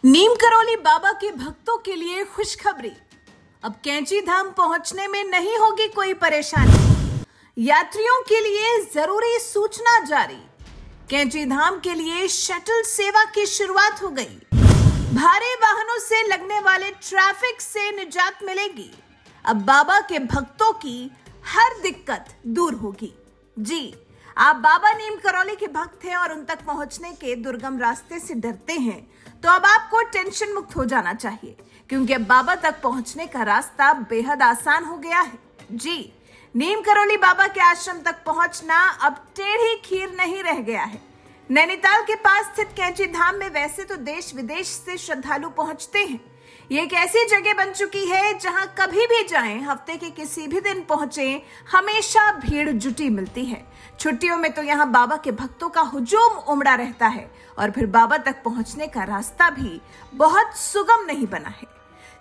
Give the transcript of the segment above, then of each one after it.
नीम करौली बाबा के भक्तों के लिए खुशखबरी। अब कैंची धाम पहुंचने में नहीं होगी कोई परेशानी। यात्रियों के लिए जरूरी सूचना जारी। कैंची धाम के लिए शटल सेवा की शुरुआत हो गई। भारी वाहनों से लगने वाले ट्रैफिक से निजात मिलेगी। अब बाबा के भक्तों की हर दिक्कत दूर होगी। जी, आप बाबा नीम करौली के भक्त हैं और उन तक पहुंचने के दुर्गम रास्ते से डरते हैं, तो अब आपको टेंशन मुक्त हो जाना चाहिए, क्योंकि अब बाबा तक पहुंचने का रास्ता बेहद आसान हो गया है। जी, नीम करौली बाबा के आश्रम तक पहुंचना अब टेढ़ी खीर नहीं रह गया है। नैनीताल के पास स्थित कैंची धाम में वैसे तो देश विदेश से श्रद्धालु पहुंचते हैं। ये एक ऐसी जगह बन चुकी है जहां कभी भी जाएं, हफ्ते के किसी भी दिन पहुंचे, हमेशा भीड़ जुटी मिलती है। छुट्टियों में तो यहां बाबा के भक्तों का हुजूम उमड़ा रहता है और फिर बाबा तक पहुंचने का रास्ता भी बहुत सुगम नहीं बना है।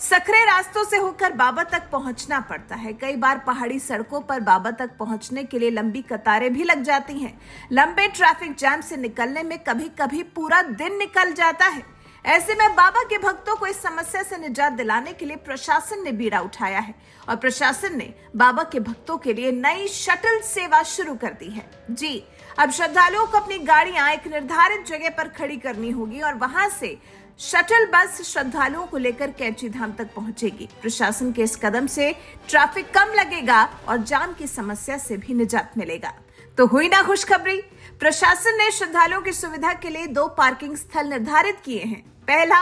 सकरे रास्तों से होकर बाबा तक पहुंचना पड़ता है। कई बार पहाड़ी सड़कों पर बाबा तक पहुंचने के लिए लंबी कतारें भी लग जाती हैं। लंबे ट्रैफिक जैम से निकलने में कभी कभी पूरा दिन निकल जाता है। ऐसे में बाबा के भक्तों को इस समस्या से निजात दिलाने के लिए प्रशासन ने बीड़ा उठाया है और प्रशासन ने बाबा के भक्तों के लिए नई शटल सेवा शुरू कर दी है। जी, अब श्रद्धालुओं को अपनी गाड़ियां एक निर्धारित जगह पर खड़ी करनी होगी और वहां से शटल बस श्रद्धालुओं को लेकर कैंची धाम तक पहुंचेगी। प्रशासन के इस कदम से ट्रैफिक कम लगेगा और जाम की समस्या से भी निजात मिलेगा। तो हुई ना खुशखबरी। प्रशासन ने श्रद्धालुओं की सुविधा के लिए 2 पार्किंग स्थल निर्धारित किए हैं। पहला,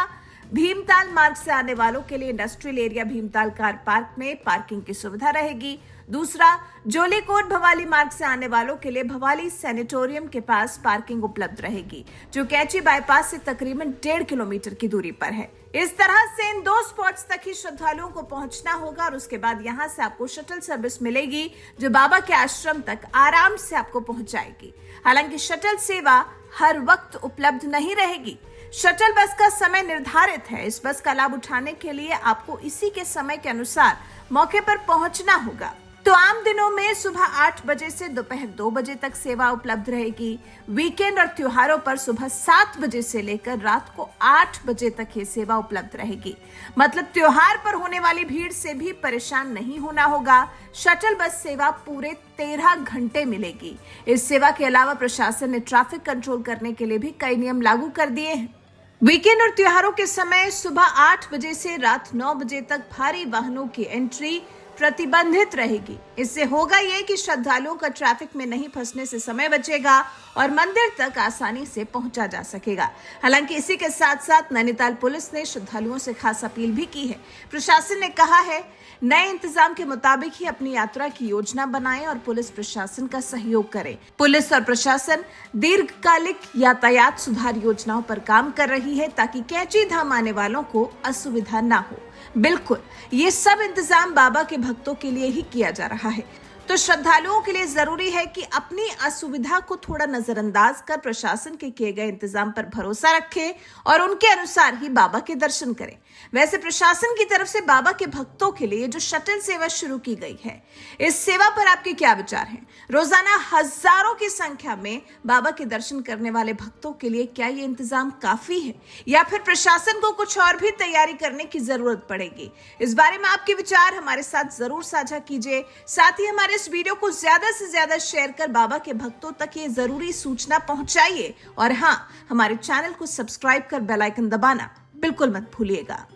भीमताल मार्ग से आने वालों के लिए industrial area Bhimtal car park में पार्किंग की सुविधा रहेगी। दूसरा, जोलीकोट भवाली मार्ग से आने वालों के लिए भवाली सैनिटोरियम के पास पार्किंग उपलब्ध रहेगी, जो कैंची बाईपास से तकरीबन 1.5 किलोमीटर की दूरी पर है। इस तरह से इन 2 स्पॉट्स तक ही श्रद्धालुओं को पहुंचना होगा और उसके बाद यहां से आपको शटल सर्विस मिलेगी, जो बाबा के आश्रम तक आराम से आपको पहुंचाएगी। हालांकि शटल सेवा हर वक्त उपलब्ध नहीं रहेगी। शटल बस का समय निर्धारित है। इस बस का लाभ उठाने के लिए आपको इसी के समय के अनुसार मौके पर पहुंचना होगा। तो आम दिनों में सुबह 8 बजे से दोपहर 2 बजे तक सेवा उपलब्ध रहेगी। वीकेंड और त्योहारों पर सुबह 7 बजे से लेकर रात को 8 बजे तक ये सेवा उपलब्ध रहेगी। मतलब त्योहार पर होने वाली भीड़ से भी परेशान नहीं होना होगा। शटल बस सेवा पूरे 13 घंटे मिलेगी। इस सेवा के अलावा प्रशासन ने ट्रैफिक कंट्रोल करने के लिए भी कई नियम लागू कर दिए हैं। वीकेंड और त्योहारों के समय सुबह 8 बजे से रात 9 बजे तक भारी वाहनों की एंट्री प्रतिबंधित रहेगी। इससे होगा ये कि श्रद्धालुओं का ट्रैफिक में नहीं फंसने से समय बचेगा और मंदिर तक आसानी से पहुंचा जा सकेगा। हालांकि इसी के साथ साथ नैनीताल पुलिस ने श्रद्धालुओं से खास अपील भी की है। प्रशासन ने कहा है, नए इंतजाम के मुताबिक ही अपनी यात्रा की योजना बनाएं और पुलिस प्रशासन का सहयोग करें। पुलिस और प्रशासन दीर्घकालिक यातायात सुधार योजनाओं पर काम कर रही है ताकि कैंची धाम आने वालों को असुविधा ना हो। बिल्कुल, ये सब इंतजाम बाबा के भक्तों के लिए ही किया जा रहा है। तो श्रद्धालुओं के लिए जरूरी है कि अपनी असुविधा को थोड़ा नजरअंदाज कर प्रशासन के किए गए इंतजाम पर भरोसा रखें और उनके अनुसार ही बाबा के दर्शन करें। वैसे प्रशासन की तरफ से बाबा के भक्तों के लिए जो शटल सेवा शुरू की गई है, इस सेवा पर आपके क्या विचार हैं? रोजाना हजारों की संख्या में बाबा के दर्शन करने वाले भक्तों के लिए क्या ये इंतजाम काफी है या फिर प्रशासन को कुछ और भी तैयारी करने की जरूरत पड़ेगी? इस बारे में आपके विचार हमारे साथ जरूर साझा कीजिए। साथ ही हमारे इस वीडियो को ज्यादा से ज्यादा शेयर कर बाबा के भक्तों तक ये जरूरी सूचना पहुंचाइए और हाँ, हमारे चैनल को सब्सक्राइब कर बेल आइकन दबाना बिल्कुल मत भूलिएगा।